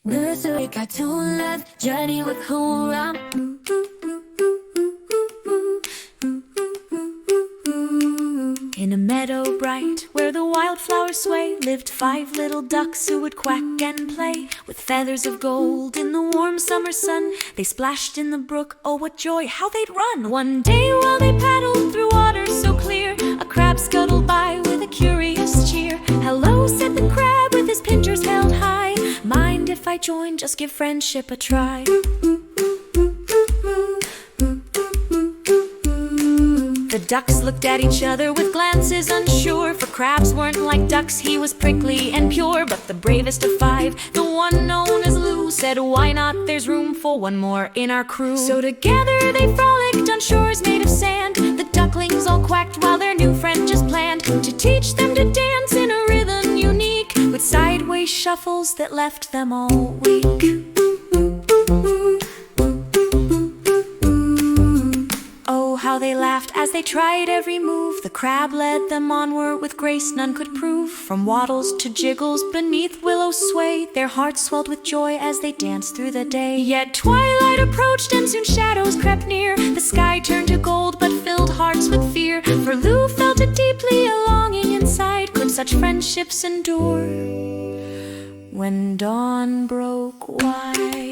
Nursery cartoon love, journey with Hoorah. In a meadow bright, where the wildflowers sway, lived 5 little ducks who would quack and play. With feathers of gold in the warm summer sun, they splashed in the brook. Oh, what joy, how they'd run! One day while they paddled through waters so clear, a crab scuttled by with a curious cheer. Hello, said the crab with his pincers held high. Mind if I join, just give friendship a try. The ducks looked at each other with glances unsure, for crabs weren't like ducks, he was prickly and pure. But the bravest of 5, the one known as Lou, said, why not, there's room for one more in our crew. So together they frolicked on shores made of sand. The ducklings all quacked while their new friend just planned to teach them to dance in a rhythm unique, with sideways shuffles that left them all weak. How they laughed as they tried every move. The crab led them onward with grace none could prove. From waddles to jiggles beneath willows sway, their hearts swelled with joy as they danced through the day. Yet twilight approached and soon shadows crept near. The sky turned to gold but filled hearts with fear, for Lou felt it deeply, a longing inside. Could such friendships endure when dawn broke wide?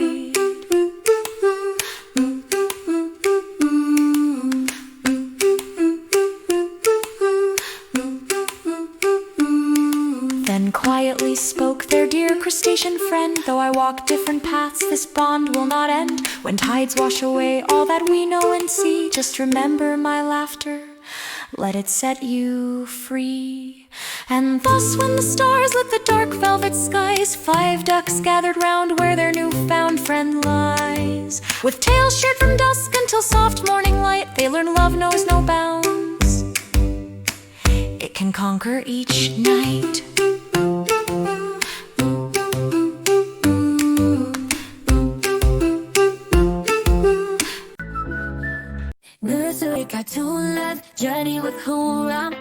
Then quietly spoke their dear crustacean friend, though I walk different paths, this bond will not end. When tides wash away all that we know and see, just remember my laughter, let it set you free. And thus when the stars lit the dark velvet skies, 5 ducks gathered round where their newfound friend lies. With tails shared from dusk until soft morning light, they learn love knows no bounds, it can conquer each night. Nursery cartoon love, journey with Hoorah.